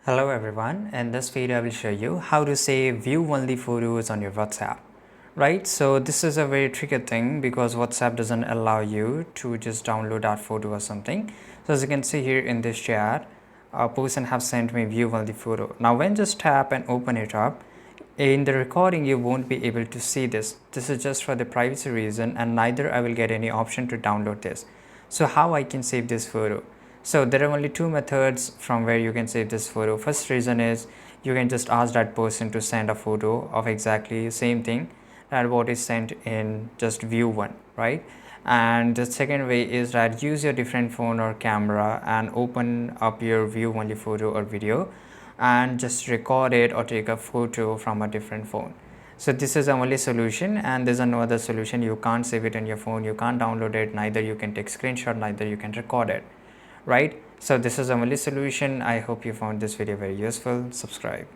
Hello everyone, in this video I will show you how to save view only photos on your WhatsApp. Right, so this is a very tricky thing because WhatsApp doesn't allow you to just download that photo or something. So as you can see here in this chat, a person have sent me view only photo. Now when just tap and open it up, in the recording you won't be able to see this. This is just for the privacy reason, and neither I will get any option to download this. So how I can save this photo? So there are only two methods from where you can save this photo. First reason is you can just ask that person to send a photo of exactly same thing that what is sent in just view one, right? And the second way is that use your different phone or camera and open up your view only photo or video and just record it or take a photo from a different phone. So this is the only solution, and there's no other solution. You can't save it in your phone, you can't download it, neither you can take screenshot, neither you can record it, right? So this is the only solution. I hope you found this video very useful. Subscribe.